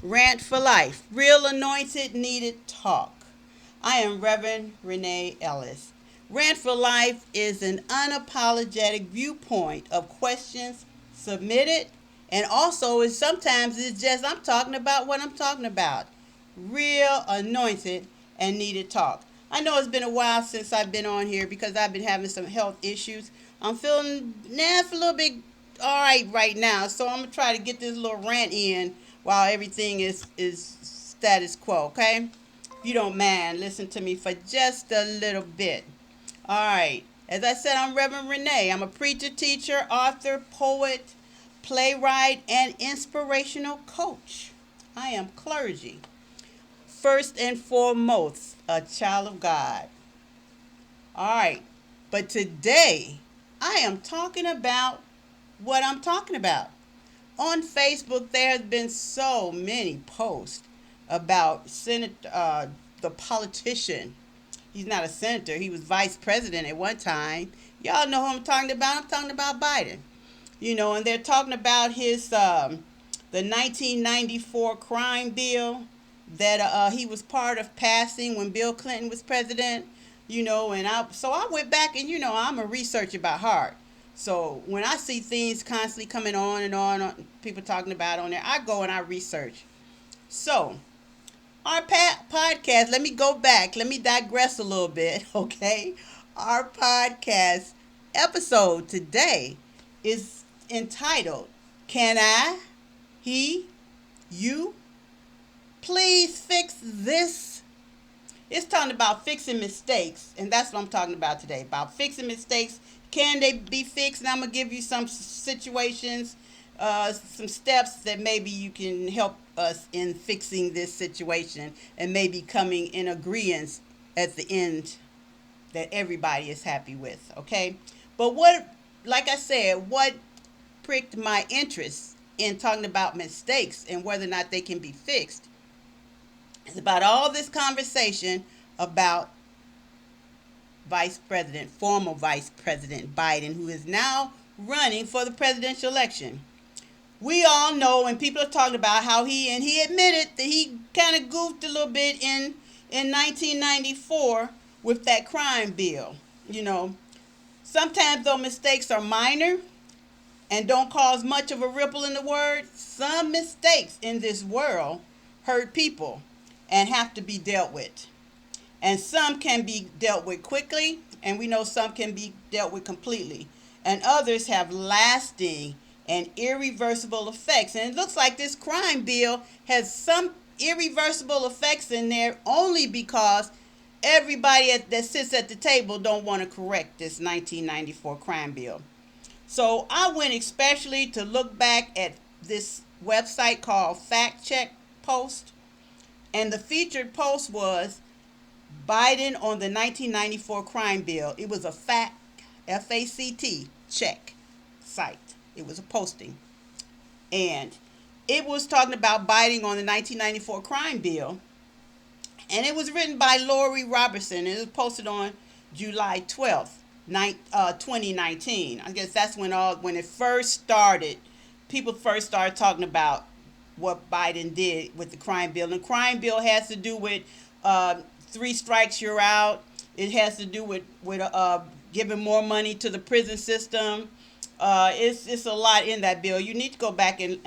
Rant for Life, Real Anointed Needed Talk. I am Reverend Rene'e Ellis. Rant for Life is an unapologetic viewpoint of questions submitted, and also is sometimes it's just I'm talking about what I'm talking about. Real anointed and needed talk. I know it's been a while since I've been on here because I've been having some health issues. I'm feeling a little bit all right now, so I'm gonna try to get this little rant in while everything is status quo. Okay, if you don't mind, listen to me for just a little bit. All right. As I said, I'm Reverend Rene'e. I'm a preacher, teacher, author, poet, playwright, and inspirational coach. I am clergy. First and foremost, a child of God. All right. But today, I am talking about what I'm talking about. On Facebook, there has been so many posts about the politician. He's not a senator. He was vice president at one time. Y'all know who I'm talking about. I'm talking about Biden. And they're talking about the 1994 crime bill that he was part of passing when Bill Clinton was president. And I went back and I'm a researcher by heart. So when I see things constantly coming on and on, people talking about on there, I go and I research. So our podcast, let me go back. Let me digress a little bit, okay? Our podcast episode today is entitled, Can I, He, You, Please Fix This? It's talking about fixing mistakes, and that's what I'm talking about today, about fixing mistakes. Can they be fixed? And I'm going to give you some situations, some steps that maybe you can help us in fixing this situation and maybe coming in agreement at the end that everybody is happy with, okay? But like I said, what pricked my interest in talking about mistakes and whether or not they can be fixed is about all this conversation about former Vice President Biden, who is now running for the presidential election. We all know, and people are talking about how he admitted that he kind of goofed a little bit in 1994 with that crime bill. Sometimes those mistakes are minor and don't cause much of a ripple in the world. Some mistakes in this world hurt people and have to be dealt with. And some can be dealt with quickly, and we know some can be dealt with completely. And others have lasting and irreversible effects. And it looks like this crime bill has some irreversible effects in there only because everybody that sits at the table don't want to correct this 1994 crime bill. So I went especially to look back at this website called Fact Check Post. And the featured post was Biden on the 1994 crime bill. It was a fact, F-A-C-T, check site. It was a posting. And it was talking about Biden on the 1994 crime bill. And it was written by Lori Robertson. And it was posted on July 12th, 2019. I guess that's when it first started. People first started talking about what Biden did with the crime bill. And the crime bill has to do with 3 strikes, you're out. It has to do with giving more money to the prison system. It's a lot in that bill. You need to go back and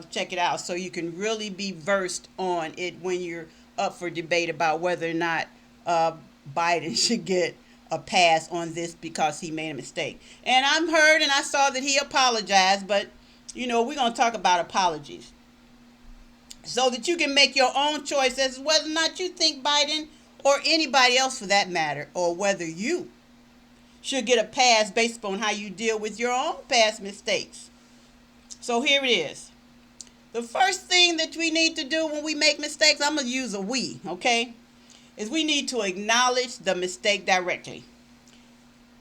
check it out so you can really be versed on it when you're up for debate about whether or not Biden should get a pass on this because he made a mistake. And I saw that he apologized, but we're going to talk about apologies so that you can make your own choice as to whether or not you think Biden or anybody else for that matter, or whether you should get a pass based upon how you deal with your own past mistakes. So here it is. The first thing that we need to do when we make mistakes, I'm going to use a we, okay, is we need to acknowledge the mistake directly.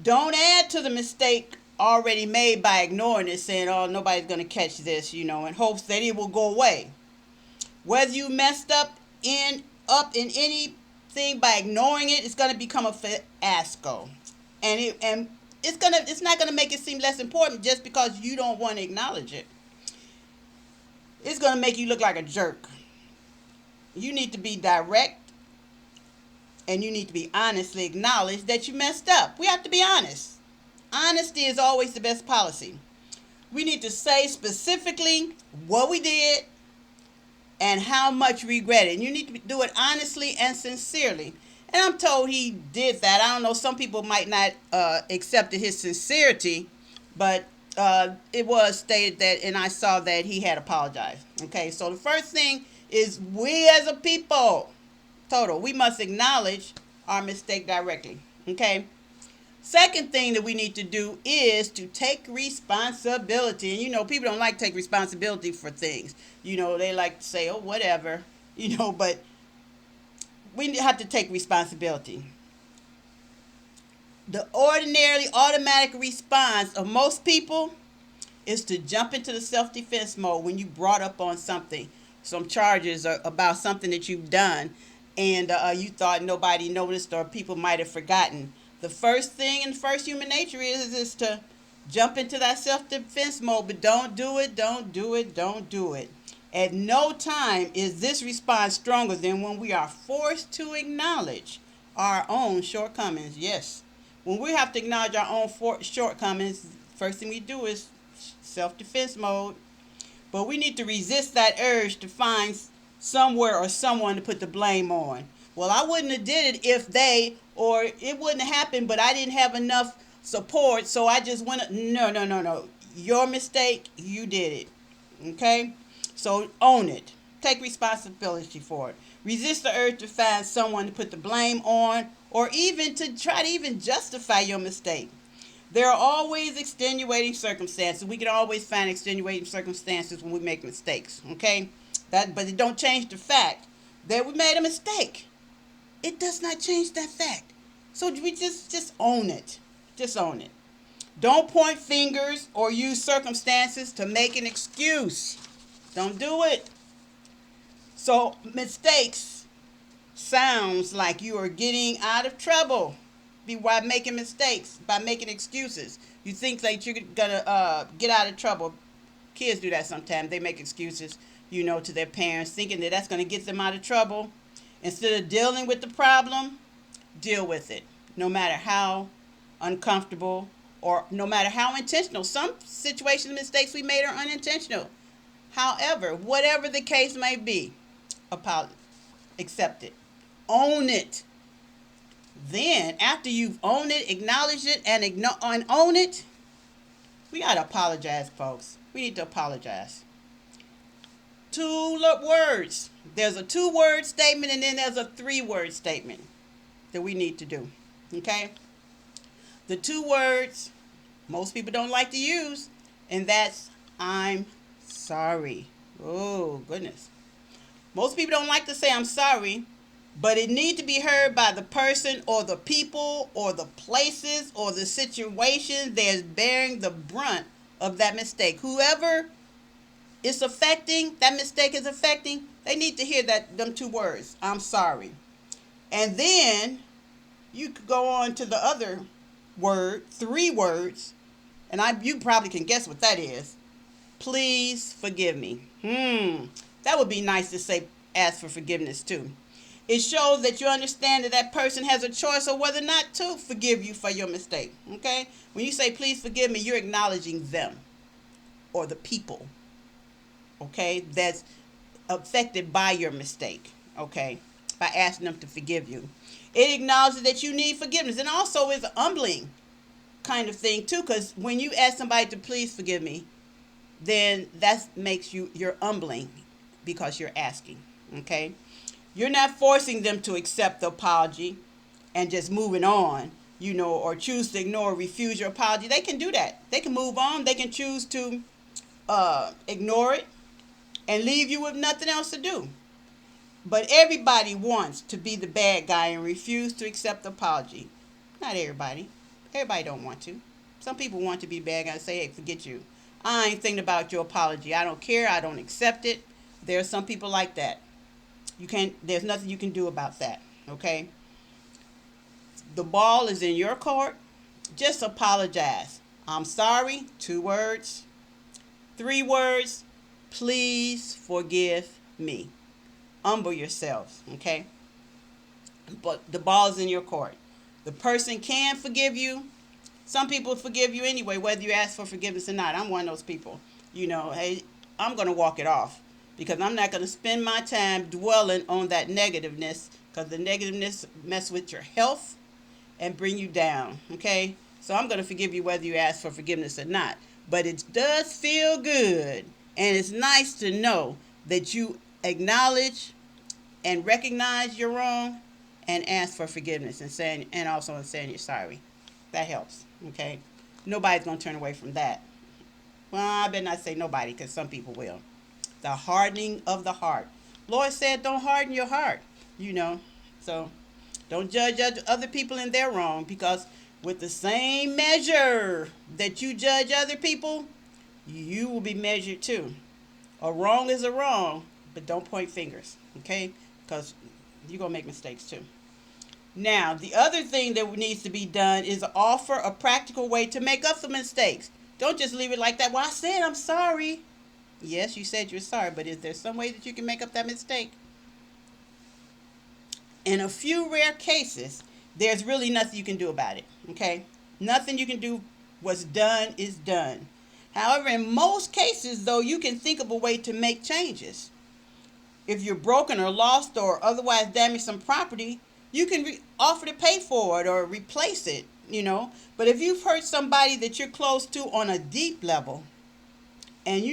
Don't add to the mistake already made by ignoring it, saying, oh, nobody's going to catch this, in hopes that it will go away. Whether you messed up in anything by ignoring it, it's going to become a fiasco. And it's not going to make it seem less important just because you don't want to acknowledge it. It's going to make you look like a jerk. You need to be direct, and you need to be honestly acknowledge that you messed up. We have to be honest. Honesty is always the best policy. We need to say specifically what we did and how much we regret it. And you need to do it honestly and sincerely. And I'm told he did that. I don't know. Some people might not accepted his sincerity, but it was stated that, and I saw that he had apologized. Okay, so the first thing is we as a people, we must acknowledge our mistake directly. Okay. Second thing that we need to do is to take responsibility. And people don't like to take responsibility for things. They like to say, oh, whatever, but we have to take responsibility. The ordinarily automatic response of most people is to jump into the self-defense mode when you brought up on something, some charges about something that you've done, and you thought nobody noticed or people might have forgotten. The first thing in first human nature is to jump into that self-defense mode, but don't do it, don't do it, don't do it. At no time is this response stronger than when we are forced to acknowledge our own shortcomings. Yes, when we have to acknowledge our own shortcomings, first thing we do is self-defense mode. But we need to resist that urge to find somewhere or someone to put the blame on. Well, I wouldn't have did it if they, or it wouldn't have happened, but I didn't have enough support, so I just went. No. Your mistake, you did it. Okay? So own it. Take responsibility for it. Resist the urge to find someone to put the blame on, or even to try to even justify your mistake. There are always extenuating circumstances. We can always find extenuating circumstances when we make mistakes. Okay? But it don't change the fact that we made a mistake. It does not change that fact. So we just own it. Just own it. Don't point fingers or use circumstances to make an excuse. Don't do it. So mistakes sounds like you are getting out of trouble by making mistakes, by making excuses. You think that you're gonna get out of trouble. Kids do that sometimes. They make excuses, to their parents, thinking that that's gonna get them out of trouble. Instead of dealing with the problem, deal with it, no matter how uncomfortable or no matter how intentional. Some situations and mistakes we made are unintentional. However, whatever the case may be, accept it. Own it. Then, after you've owned it, acknowledged it, and own it, we got to apologize, folks. We need to apologize. 2 words. There's a 2-word statement, and then there's a 3-word statement that we need to do. Okay? The 2 words most people don't like to use, and that's I'm sorry. Oh, goodness. Most people don't like to say I'm sorry, but it needs to be heard by the person or the people or the places or the situation that's bearing the brunt of that mistake. Whoever it's affecting, that mistake is affecting, they need to hear them 2 words, I'm sorry. And then you could go on to the other word, 3 words, and you probably can guess what that is. Please forgive me. That would be nice to say, ask for forgiveness too. It shows that you understand that person has a choice of whether or not to forgive you for your mistake. Okay? When you say please forgive me, you're acknowledging them or the people. Okay, that's affected by your mistake, okay, by asking them to forgive you. It acknowledges that you need forgiveness, and also is a humbling kind of thing too, because when you ask somebody to please forgive me, then that makes you're humbling because you're asking, okay? You're not forcing them to accept the apology and just moving on, or choose to ignore or refuse your apology. They can do that. They can move on. They can choose to ignore it and leave you with nothing else to do. But everybody wants to be the bad guy and refuse to accept the apology. Not everybody. Everybody don't want to. Some people want to be bad guy and say, hey, forget you. I ain't thinking about your apology. I don't care. I don't accept it. There are some people like that. There's nothing you can do about that. Okay? The ball is in your court. Just apologize. I'm sorry. 2 words. 3 words. Please forgive me. Humble yourselves, okay? But the ball is in your court. The person can forgive you. Some people forgive you anyway, whether you ask for forgiveness or not. I'm one of those people. Hey, I'm going to walk it off because I'm not going to spend my time dwelling on that negativeness because the negativeness mess with your health and bring you down, okay? So I'm going to forgive you whether you ask for forgiveness or not. But it does feel good, and it's nice to know that you acknowledge and recognize you're wrong and ask for forgiveness and also saying you're sorry. That helps, okay? Nobody's going to turn away from that. Well, I better not say nobody because some people will. The hardening of the heart. Lord said don't harden your heart, you know. So don't judge other people in their wrong because with the same measure that you judge other people, you will be measured too. A wrong is a wrong, but don't point fingers, okay? Because you're going to make mistakes too. Now, the other thing that needs to be done is offer a practical way to make up for mistakes. Don't just leave it like that. Well, I said I'm sorry. Yes, you said you're sorry, but is there some way that you can make up that mistake? In a few rare cases, there's really nothing you can do about it, okay? Nothing you can do. What's done is done. However, in most cases, though, you can think of a way to make changes. If you're broken or lost or otherwise damaged some property, you can offer to pay for it or replace it, But if you've hurt somebody that you're close to on a deep level, and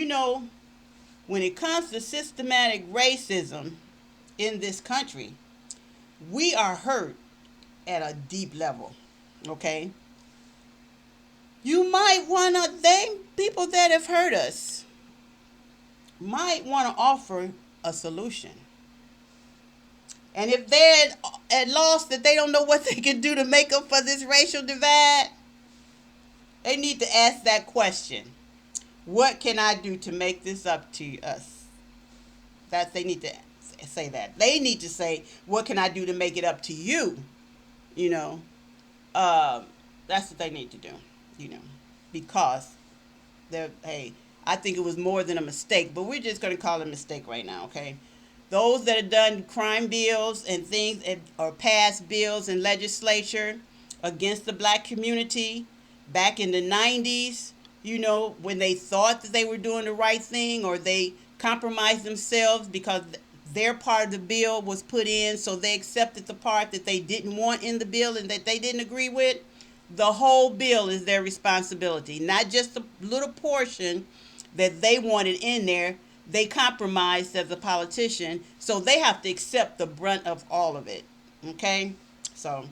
when it comes to systematic racism in this country, we are hurt at a deep level, okay? You might want to, people that have hurt us might want to offer a solution. And if they're at loss that they don't know what they can do to make up for this racial divide, they need to ask that question. What can I do to make this up to us? They need to say that. They need to say, what can I do to make it up to you? That's what they need to do, because I think it was more than a mistake, but we're just going to call it a mistake right now, okay? Those that have done crime bills and things or passed bills in legislature against the black community back in the 90s, when they thought that they were doing the right thing or they compromised themselves because their part of the bill was put in, so they accepted the part that they didn't want in the bill and that they didn't agree with. The whole bill is their responsibility, not just the little portion that they wanted in there. They compromised as a politician, so they have to accept the brunt of all of it, okay? So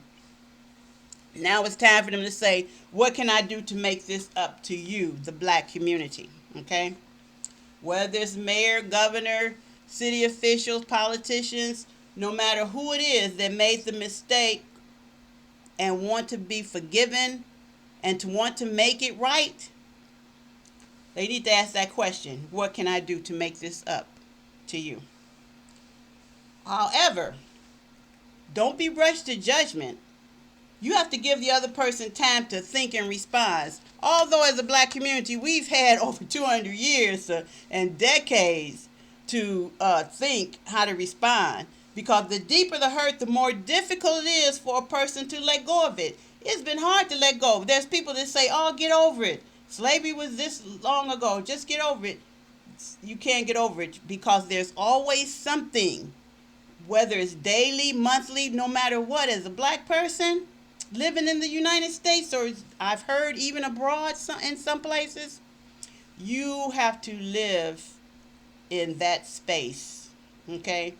now it's time for them to say, what can I do to make this up to you, the black community, okay? Whether it's mayor, governor, city officials, politicians, no matter who it is that made the mistake and want to be forgiven and to want to make it right, they need to ask that question. What can I do to make this up to you? However, don't be rushed to judgment. You have to give the other person time to think and respond. Although as a black community, we've had over 200 years and decades to think how to respond. Because the deeper the hurt, the more difficult it is for a person to let go of it. It's been hard to let go. There's people that say, oh, get over it. Slavery was this long ago. Just get over it. You can't get over it because there's always something, whether it's daily, monthly, no matter what. As a black person living in the United States, or I've heard even abroad in some places, you have to live in that space, okay?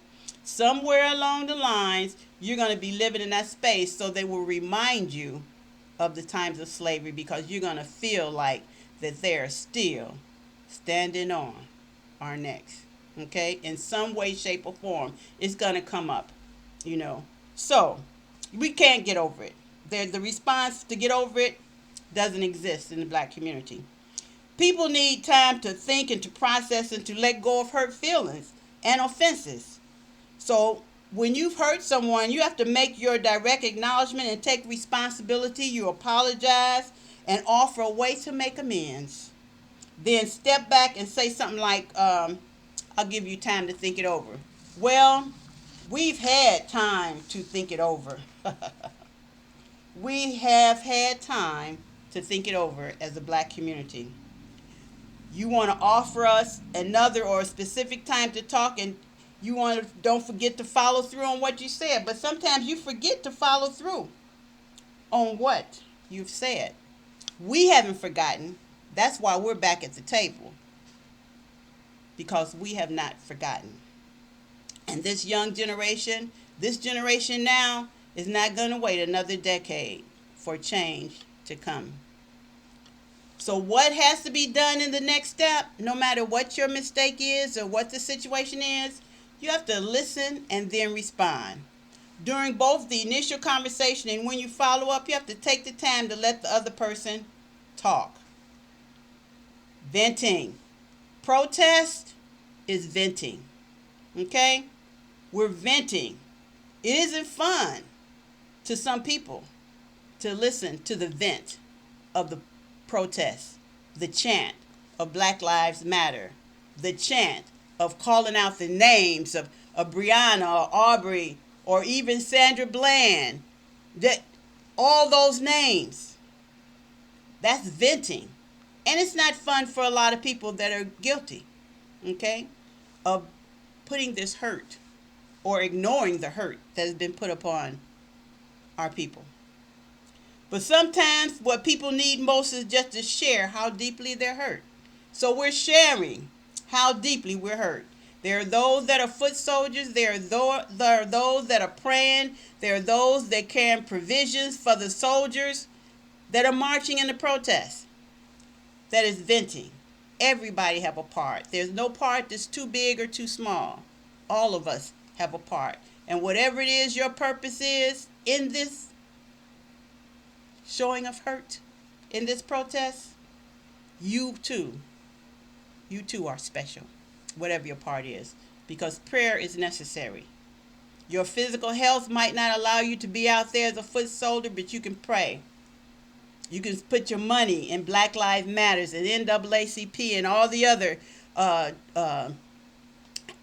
Somewhere along the lines, you're going to be living in that space, so they will remind you of the times of slavery because you're going to feel like that they're still standing on our necks, okay? In some way, shape, or form, it's going to come up, So, we can't get over it. The response to get over it doesn't exist in the black community. People need time to think and to process and to let go of hurt feelings and offenses. So when you've hurt someone, you have to make your direct acknowledgement and take responsibility. You apologize and offer a way to make amends. Then step back and say something like, I'll give you time to think it over. Well, we've had time to think it over. We have had time to think it over as a black community. You want to offer us another or a specific time to talk, and you want to don't forget to follow through on what you said, but sometimes you forget to follow through on what you've said. We haven't forgotten. That's why we're back at the table, because we have not forgotten. And this generation now is not going to wait another decade for change to come. So what has to be done in the next step, no matter what your mistake is or what the situation is, you have to listen and then respond. During both the initial conversation and when you follow up, you have to take the time to let the other person talk. Venting. Protest is venting. Okay? We're venting. It isn't fun to some people to listen to the vent of the protest, the chant of Black Lives Matter, the chant of calling out the names of Breonna or Aubrey or even Sandra Bland, that all those names. That's venting. And it's not fun for a lot of people that are guilty, okay, of putting this hurt or ignoring the hurt that has been put upon our people. But sometimes what people need most is just to share how deeply they're hurt. So we're sharing how deeply we're hurt. There are those that are foot soldiers. There are those that are praying. There are those that carry provisions for the soldiers that are marching in the protest. That is venting. Everybody have a part. There's no part that's too big or too small. All of us have a part. And whatever it is your purpose is in this showing of hurt, in this protest, you too are special, whatever your part is, because prayer is necessary. Your physical health might not allow you to be out there as a foot soldier, but you can pray. You can put your money in Black Lives Matters and NAACP and all the other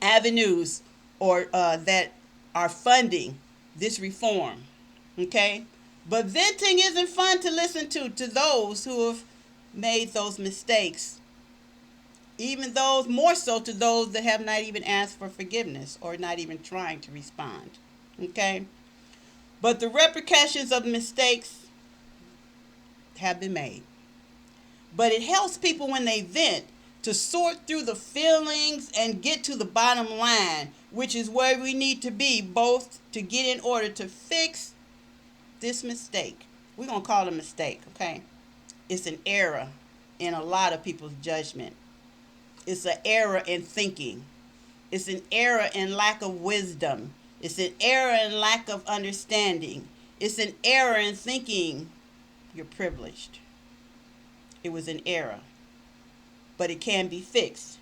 avenues or that are funding this reform, okay? But venting isn't fun to listen to those who have made those mistakes. Even those, more so to those that have not even asked for forgiveness or not even trying to respond. Okay? But the repercussions of mistakes have been made. But it helps people when they vent to sort through the feelings and get to the bottom line, which is where we need to be, both to get in order to fix this mistake. We're going to call it a mistake, okay? It's an error in a lot of people's judgment. It's an error in thinking. It's an error in lack of wisdom. It's an error in lack of understanding. It's an error in thinking you're privileged. It was an error, but it can be fixed.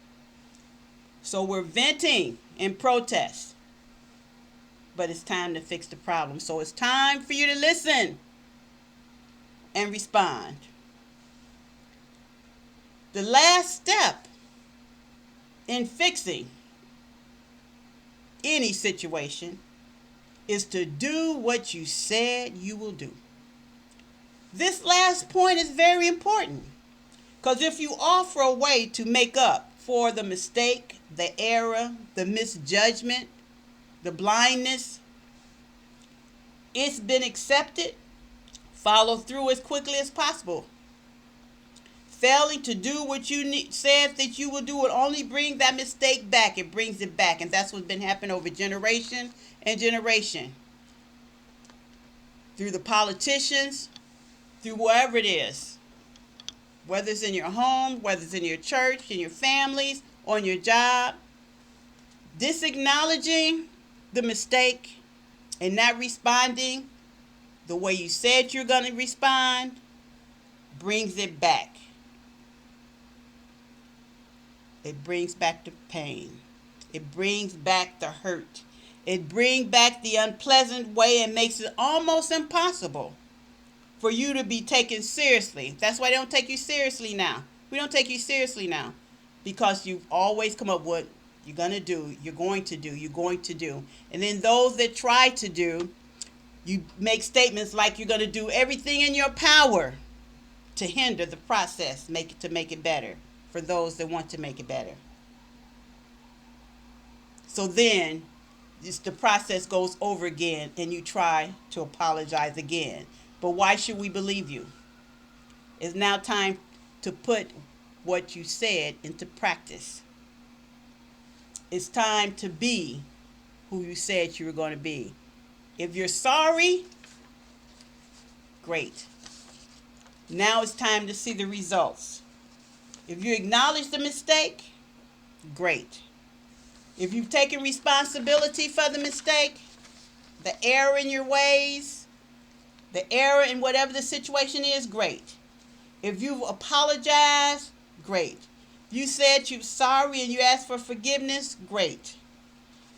So we're venting in protest. But it's time to fix the problem. So it's time for you to listen and respond. The last step in fixing any situation is to do what you said you will do. This last point is very important, because if you offer a way to make up for the mistake, the error, the misjudgment, the blindness, it's been accepted, follow through as quickly as possible. Failing to do what you said that you will do will only bring that mistake back. It brings it back. And that's what's been happening over generation and generation. Through the politicians, through wherever it is. Whether it's in your home, whether it's in your church, in your families, on your job. Disacknowledging the mistake and not responding the way you said you're going to respond brings it back. It brings back the pain. It brings back the hurt. It brings back the unpleasant way and makes it almost impossible for you to be taken seriously. That's why they don't take you seriously now. We don't take you seriously now, because you've always come up with You're going to do. You're going to do. You're going to do. And then those that try to do, you make statements like you're going to do everything in your power to hinder the process, to make it better for those that want to make it better. So then the process goes over again and you try to apologize again. But why should we believe you? It's now time to put what you said into practice. It's time to be who you said you were going to be. If you're sorry, great. Now it's time to see the results. If you acknowledge the mistake, great. If you've taken responsibility for the mistake, the error in your ways, the error in whatever the situation is, great. If you've apologized, great. If you said you're sorry and you asked for forgiveness, great.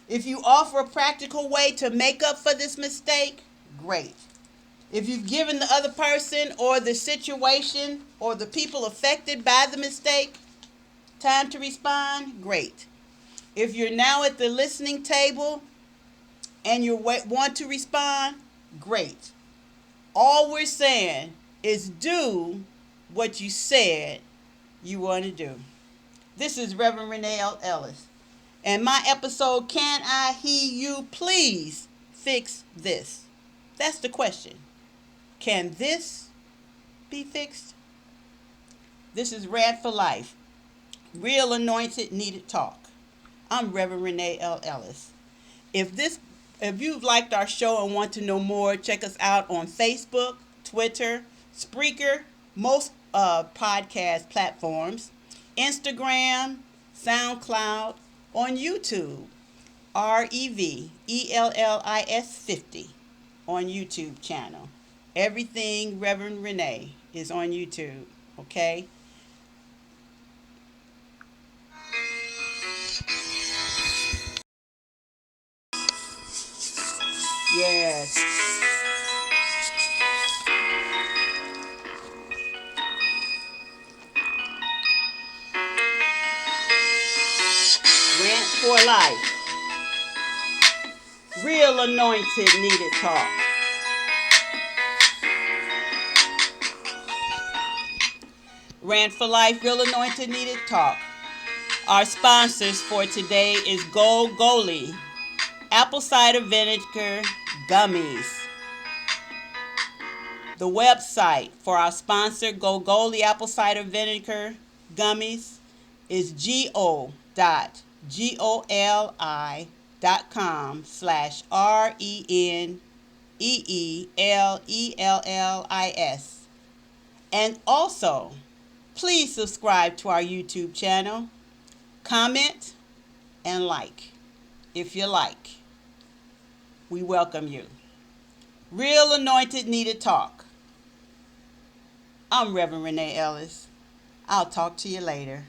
If you offer a practical way to make up for this mistake, great. If you've given the other person or the situation or the people affected by the mistake time to respond, great. If you're now at the listening table and you want to respond, great. All we're saying is do what you said you want to do. This is Reverend Rene'e Ellis. And my episode, Can I Hear You Please Fix This? That's the question. Can this be fixed? This is R.A.N.T for Life. Real Anointed Needed Talk. I'm Reverend Rene'e Ellis. If you've liked our show and want to know more, check us out on Facebook, Twitter, Spreaker, most podcast platforms, Instagram, SoundCloud, on YouTube, REVELLIS 50 on YouTube channel. Everything Reverend Rene'e is on YouTube, okay? Yes. R.A.N.T for Life. Real Anointed Needed Talk. R.A.N.T for Life, Real Anointed Needed Talk. Our sponsors for today is Gold Apple Cider Vinegar Gummies. The website for our sponsor, Gold Apple Cider Vinegar Gummies, is go.goli.com/RENEELLELLIS. And also, please subscribe to our YouTube channel, comment, and like if you like. We welcome you. Real Anointed Needed Talk. I'm Reverend Rene'e Ellis. I'll talk to you later.